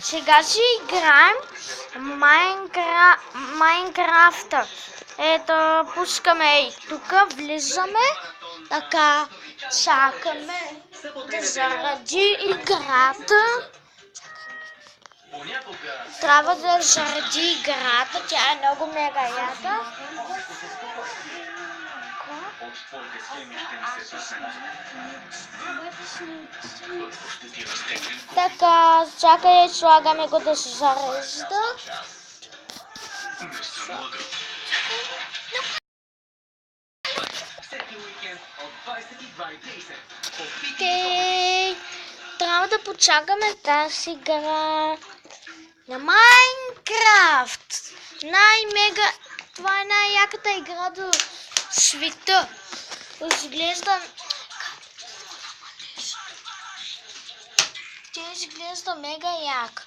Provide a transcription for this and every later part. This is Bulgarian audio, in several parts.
Сега ще играем Майнкрафта. Ето, пускаме и тук, влизаме, така, чакаме да заради играта. Трябва да заради играта, тя е много мега яка. Така, чакай, слагаме го да се зарежда. Окей, трябва да почакаме тази игра на Майнкрафт. Най-мега, това е най-яката игра до света. Изглежда... Тя изглежда мега яка.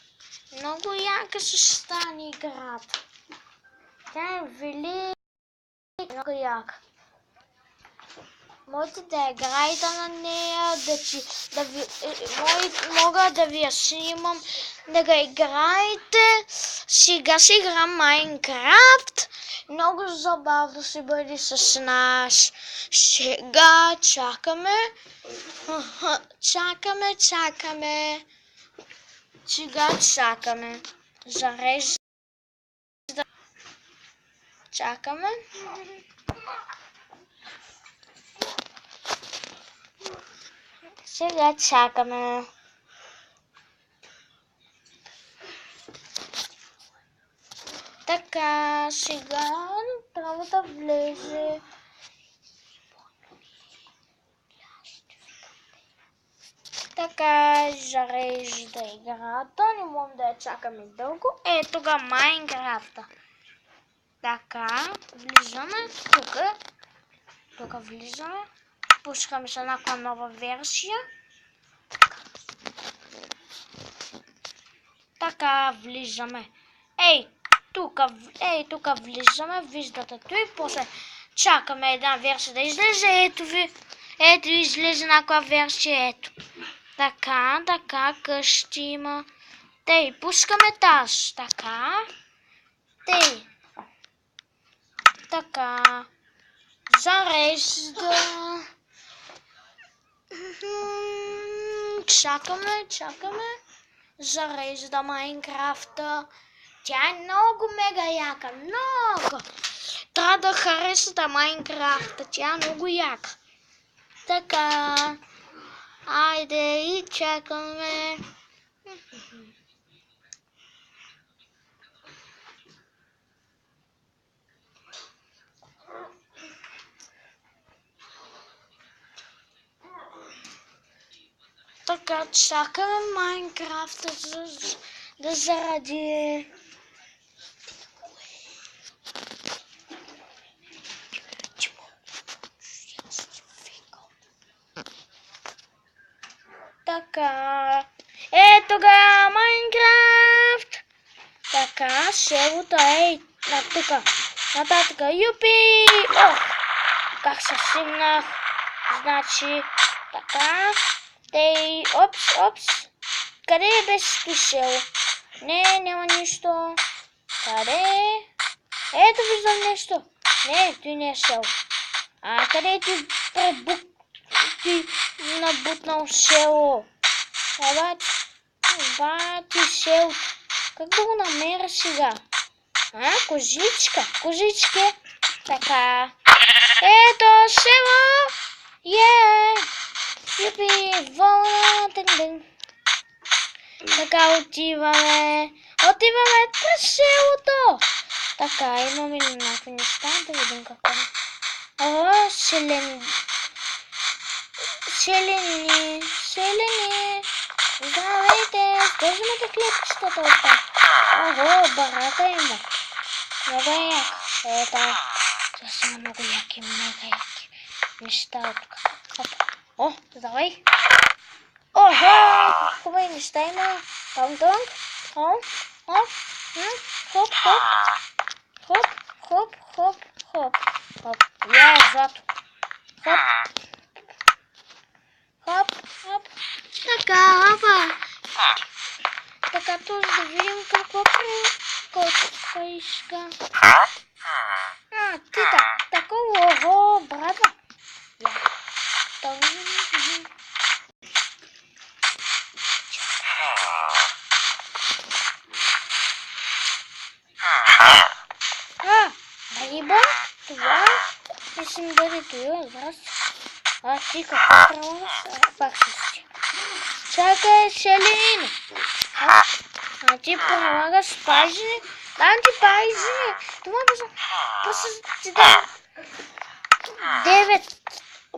Много яка ще стане играта. Тя е велика, много яка. Можете да играете на нея, мога да ви я снимам, да го играете. Сега си играм Майнкрафт. Много забавно ще бъде с нас. Сега чакаме. Чакаме. Сега чакаме. Зарежда. Чакаме. Сега чакаме. Така, сега трябва да влезе. Така, зарежда играта. Не можем да я чакаме дълго. Ето го Майнкрафта. Така, влизаме тук. Тук влизаме. Пускаме се някаква нова версия. Така, влизаме. Тук влизаме, виждате той, после чакаме една версия да излезе, ето излезе някаква версия, ето. Така, къщи има. Пускаме тази, така, зарежда. Чакаме. Зарежда Майнкрафта. Тя е много мега яка, много. Трябва да харесате Майнкрафта, тя е много яка. Така, айде и чакаме. Така, чакаме Майнкрафта да заради. Така, ето ga Майнкрафт. Така, селото е тука. Нататък, юпи! Ох, как се симнах. Значи, така. Опс. Къде беше ти село? Не, няма нищо. Къде? Ето виждам нещо. Не, той не е село. Къде ти набутнал село? Бати село. Как да го намеря сега? Козички. Така. Ето село. Юпи, вълна, тън. Така отиваме през селото. Така, имаме ли някакви неща? Да видим какво е. Селени. Здравейте, сдържаме клетчетата от там. Барака има. Много е яка. Ето, това са много яки, мега яки неща от тук. Здравей. Хубави неща има. Хоп. Злато. Хоп. Така, генератор, за да видим какво иска. Ти такова, ого, брата. Риба, това мислим бъде това, здрасти. Ти какво правиш? Пак ще си. Чакай, селянин. Ти прилагаш пажени? Дам ти пажени. Това просто ти дам 9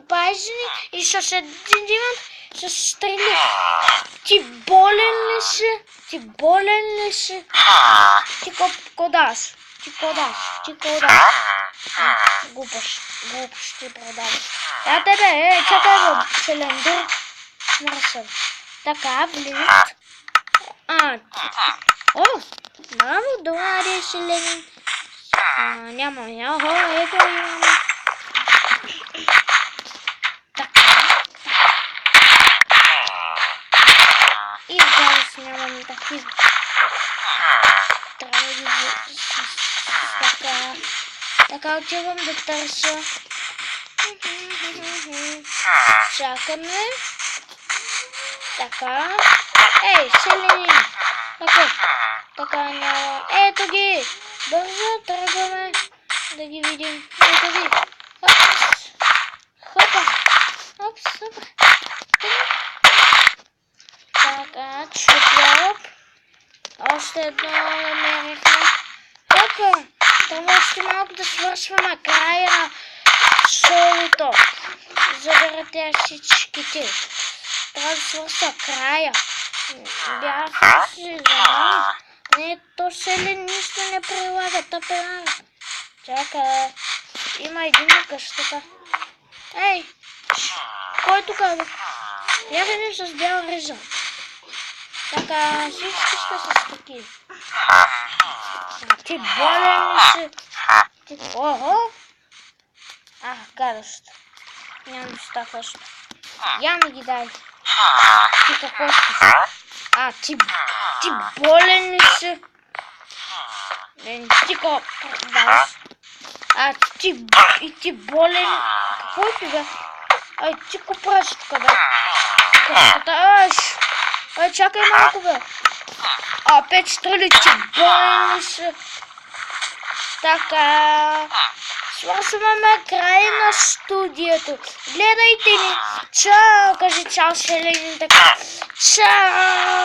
пажени и с един диман ще стрели. Ти болен ли си? Ти болен ли си? Ти ко даш? Ти ко даш? Глупост ти продаваш. Тебе, чакай го, селендър. Мърсъл. Така, влизат. Браво, добре, селянин. Няма, ето имаме. Така. И отгоре си нямаме такива. Трябва да ги така. Така отивам да търся. Чакаме. Така. Ей, селянин. Така няма. Ето ги. Бързо тръгваме да ги видим. Ето ги. Хопа. Така, чупляп. Още едно намерихме. Хопа. Това още малко да свършваме края на шоуто. Заберете всичките. Трябва да свърша края. Бяха си забрали. Не, то селен нищо не прилага, та прилага. Чакай. Има един на къщата. Ей! Кой тук бе? Я видим с бял риза. Така, всички сте с такива. Ти болен ли си? Ого! гадост. Нямам ста къща. Я ми ги дай. Ти какво искаш? Ти болен ли си? Ти какво даваш? Ти болен. Какво ти бе? Ти какво правиш тук бе? Чакай малко бе. Печтали, ти болен ли си? Така. Свършваме край на студиото. Гледайте ни. Чао, кажи чао, Селенин така. Чао.